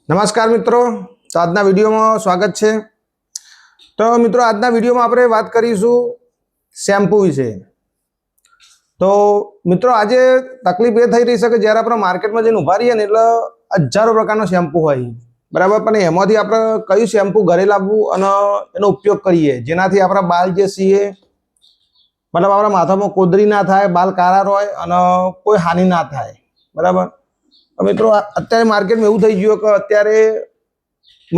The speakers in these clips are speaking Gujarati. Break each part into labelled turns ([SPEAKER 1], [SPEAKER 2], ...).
[SPEAKER 1] નમસ્કાર મિત્રો, તો આજના વિડીયોમાં સ્વાગત છે। તો મિત્રો આજના વિડીયોમાં આપણે વાત કરીશું શેમ્પૂ વિશે। તો મિત્રો આજે તકલીફ એ થઈ રહી છે કે જ્યારે આપણે માર્કેટમાં જઈને ઊભા રહીએ ને એટલે હજારો પ્રકારનો શેમ્પૂ હોય, બરાબર, પણ એમાંથી આપણે કયું શેમ્પૂ ઘરે લાવવું અને એનો ઉપયોગ કરીએ જેનાથી આપણા બાલ જે છે મતલબ આપણા માથામાં કોદરી ના થાય, બાલ કાળા હોય અને કોઈ હાનિ ના થાય, બરાબર। મિત્રો અત્યારે માર્કેટમાં એવું થઈ ગયું કે અત્યારે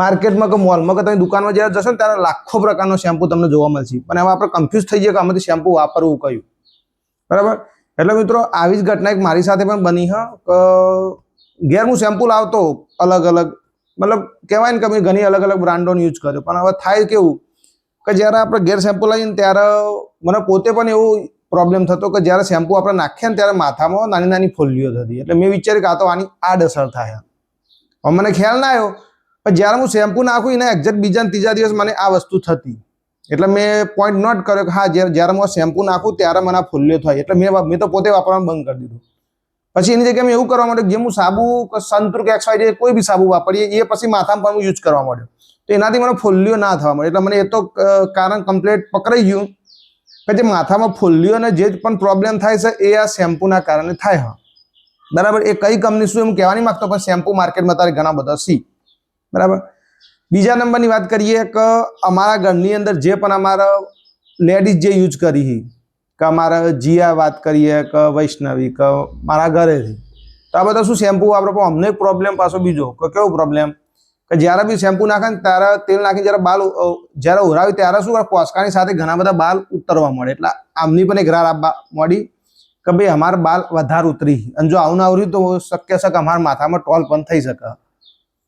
[SPEAKER 1] માર્કેટમાં કે મોલમાં કે તમે દુકાનમાં જ્યારે જશો ને ત્યારે લાખો પ્રકારનો શેમ્પૂ તમને જોવા મળશે, પણ એમાં આપણે કન્ફ્યુઝ થઈ જઈએ કે આમાંથી શેમ્પૂ વાપરવું કયું, બરાબર। એટલે મિત્રો આવી જ ઘટના એક મારી સાથે પણ બની હ કે ઘેર હું શેમ્પૂ લાવતો અલગ અલગ, મતલબ કહેવાય ને કે મેં ઘણી અલગ અલગ બ્રાન્ડોનો યુઝ કર્યો, પણ હવે થાય કેવું કે જ્યારે આપણે ઘેર શેમ્પૂ લઈએ ને ત્યારે મને પોતે પણ એવું પ્રોબ્લેમ થતો કે જ્યારે શેમ્પૂ આપણે નાખીએ ને ત્યારે માથામાં નાની નાની ફોલ્લીઓ થતી, એટલે મેં વિચાર્યું કે આ તો આની આડઅસર થાય। હવે મને ખ્યાલ ના આવ્યો, પણ જ્યારે હું શેમ્પૂ નાખું એને એક્ઝેક્ટ બીજા ત્રીજા દિવસ મને આ વસ્તુ થતી, એટલે મેં પોઈન્ટ નોટ કર્યો કે હા જ્યારે હું શેમ્પૂ નાખું ત્યારે મને આ ફોલ્લીઓ થાય, એટલે મેં તો પોતે વાપરવાનું બંધ કરી દીધું। પછી એની જગ્યાએ મેં એવું કરવા માંડ્યું જે હું સાબુ સંતૃક XYZ કોઈ બી સાબુ વાપરીએ એ પછી માથામાં પણ હું યુઝ કરવા માંડ્યો, તો એનાથી મને ફોલ્લીઓ ના થવા મળે, એટલે મને એ તો કારણ કમ્પ્લીટ પકડાઈ ગયું કે જે માથામાં ફોલ્લીઓ અને જે પણ પ્રોબ્લેમ થાય છે એ આ શેમ્પૂના કારણે થાય હ, બરાબર। એ કઈ કંપની શું એમ કહેવા નહીં માંગતો, પણ શેમ્પૂ માર્કેટમાં અત્યારે ઘણા બધા છે, બરાબર। બીજા નંબરની વાત કરીએ કે અમારા ઘરની અંદર જે પણ અમારા લેડીઝ જે યુઝ કરી કે અમારા જીયા વાત કરીએ કે વૈષ્ણવી કે મારા ઘરેથી, તો આ બધા શું શેમ્પૂ વાપરો, પણ અમને પ્રોબ્લેમ પાછો બીજો કે કેવો પ્રોબ્લેમ કે જ્યારે બી શેમ્પૂ નાખે ને ત્યારે તેલ નાખી જ્યારે બાલ જ્યારે ઉરાવી ત્યારે શું કોસકાની સાથે ઘણા બધા બાલ ઉતરવા મળે, એટલે આમની પણ એક રાહ આપવા મળી કે ભાઈ અમારા બાલ વધારે ઉતરી, અને જો આવું ના ઉતર્યું તો શક્ય છે કે અમારા માથામાં ટોલ પણ થઈ શકે,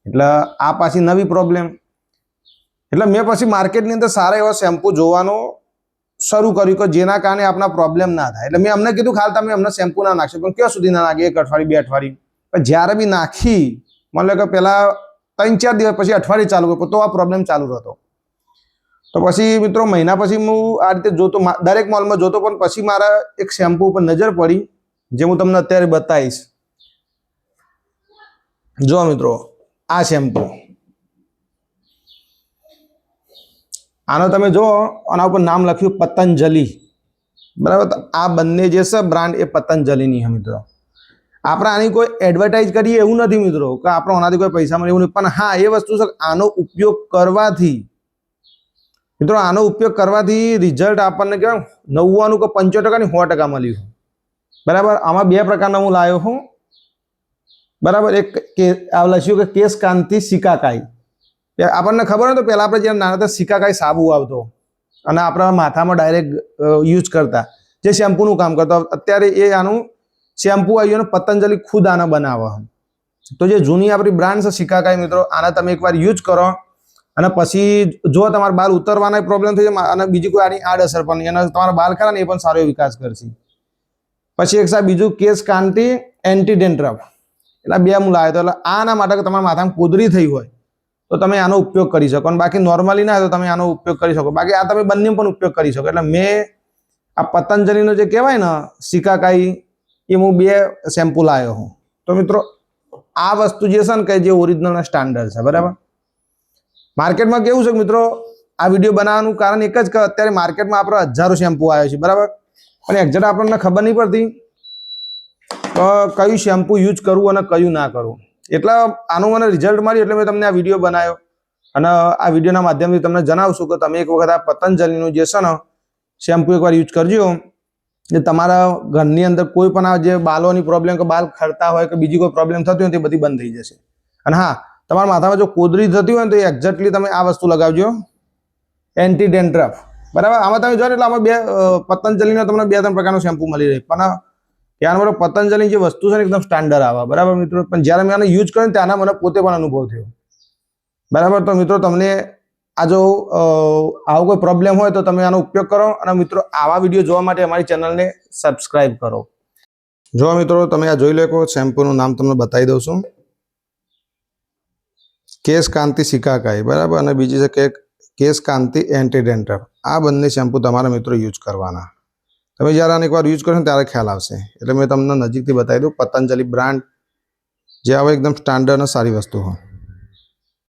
[SPEAKER 1] એટલે આ પાછી નવી પ્રોબ્લેમ। એટલે મેં પછી માર્કેટની અંદર સારા એવા શેમ્પૂ જોવાનું શરૂ કર્યું કે જેના કારણે આપણા પ્રોબ્લેમ ના થાય, એટલે મેં અમને કીધું ખાલી તમે અમને શેમ્પૂ ના નાખશો, પણ ક્યાં સુધી ના નાખે, એક અઠવાડિયું બે અઠવાડિયું, પણ જ્યારે બી નાખી મને કે પહેલા 3-4 દિવસ પછી અઠવાડિયે ચાલુ કર્યું તો આ પ્રોબ્લેમ ચાલુ હતો। તો પછી મિત્રો મહિના પછી હું આ રીતે જોતો દરેક મોલમાં જોતો, પણ પછી મારા એક શેમ્પૂ પર નજર પડી જે હું તમને અત્યારે બતાવીશ। જો મિત્રો આ શેમ્પૂ, આનો તમે જો આના ઉપર નામ લખ્યું પતંજલિ, બરાબર। તો આ બંને જે છે બ્રાન્ડ એ પતંજલિની છે મિત્રો। આપણે આની કોઈ એડવર્ટાઇઝ કરીએ એવું નથી મિત્રો કે આપણે આનાથી કોઈ પૈસા મળે એવું નહીં, પણ હા એ વસ્તુ છે આનો ઉપયોગ કરવાથી મિત્રો, આનો ઉપયોગ કરવાથી રિઝલ્ટ આપણને કેવાય 99 કે 75% ની 100% મળ્યું, બરાબર। આમાં બે પ્રકારના હું લાવ્યો છું, બરાબર। એક લખ્યું કે કેશ કાંતિ સિકાકાઈ, આપણને ખબર હોય તો પહેલા આપણે જ્યારે નાના હતા સિકાકાઈ સાબુ આવતો અને આપણા માથામાં ડાયરેક્ટ યુઝ કરતા, જે શેમ્પૂનું કામ કરતો, અત્યારે એ આનું શેમ્પૂ આવ્યું અને પતંજલિ ખુદ આને બનાવે, તો જે જૂની આપણી બ્રાન્ડ છે સિકાકાઈ મિત્રો, આને તમે એકવાર યુઝ કરો અને પછી જો તમારા બાલ ઉતરવાના પ્રોબ્લેમ થઈ જાય અને બીજી કોઈ આની આડઅસર પણ નહીં, અને તમારા બાલ ખરા ને એ પણ સારો વિકાસ કરશે। પછી એક સાહેબ બીજું કેશ કાંતિ એન્ટી ડેન્ડ્રફ, એટલે બે હું લાવ્યો હતો, એટલે આના માટે કે તમારા માથામાં કોદરી થઈ હોય તો તમે આનો ઉપયોગ કરી શકો, અને બાકી નોર્મલી ના તો તમે આનો ઉપયોગ કરી શકો, બાકી આ તમે બંને પણ ઉપયોગ કરી શકો। એટલે મેં આ પતંજલિનો જે કહેવાય ને સિકાકાઈ એ હું બે શેમ્પૂ લાવ્યો હું। તો મિત્રો આ વસ્તુ જે છે ને કે જે ઓરિજિનલ સ્ટાન્ડર્ડ છે, બરાબર। માર્કેટમાં કેવું છે મિત્રો, આ વિડીયો બનાવવાનું કારણ એક જ કે અત્યારે માર્કેટમાં આપણે હજારો શેમ્પૂ આવ્યો છે, બરાબર, અને એક્ઝેક્ટ આપણને ખબર નહીં પડતી કે કયું શેમ્પૂ યુઝ કરવું અને કયું ના કરવું, એટલે આનું મને રિઝલ્ટ મળ્યું એટલે મેં તમને આ વિડીયો બનાવ્યો, અને આ વિડીયોના માધ્યમથી તમને જણાવશું કે તમે એક વખત આ પતંજલિનું જે છે ને શેમ્પૂ એકવાર યુઝ કરજો, જે તમારા ઘરની અંદર કોઈ પણ આ જે બાલોની પ્રોબ્લેમ કે બાલ ખરતા હોય કે બીજી કોઈ પ્રોબ્લેમ થતી હોય તે બધી બંધ થઈ જશે। અને હા, તમારા માથામાં જો કોદરી થતી હોય ને તો એક્ઝેક્ટલી તમે આ વસ્તુ લગાવજો, એન્ટી ડેન્ડ્રફ, બરાબર। આમાં તમે જો ને એટલે આમાં બે પતંજલિનો તમને 2-3 પ્રકારનો શેમ્પૂ મળી રહે, પણ ત્યાં મારો પતંજલિ જે વસ્તુ છે ને એકદમ સ્ટાન્ડર્ડ આવે, બરાબર મિત્રો। પણ જ્યારે મેં આને યુઝ કર્યો ત્યાંના મને પોતે પણ અનુભવ થયો, બરાબર। તો મિત્રો તમને આ જો આવો કોઈ પ્રોબ્લેમ હોય તો તમે આનો ઉપયોગ કરો, અને મિત્રો આવા વિડીયો જોવા માટે અમારી ચેનલને સબસ્ક્રાઇબ કરો। જો મિત્રો તમે આ જોઈ લો, શેમ્પૂનું નામ તમને બતાવી દઉં છું, કેશ કાંતિ સિકાકાઈ, બરાબર, અને બીજી છે કે કેશ કાંતિ એન્ટી ડેન્ડ્રફ। આ બંને શેમ્પૂ તમારા મિત્રો યુઝ કરવાના, તમે જ્યારે આને એકવાર યુઝ કરશો ત્યારે ખ્યાલ આવશે, એટલે મેં તમને નજીકથી બતાવી દઉં, પતંજલિ બ્રાન્ડ જે આવે એકદમ સ્ટાન્ડર્ડ અને સારી વસ્તુ હોય।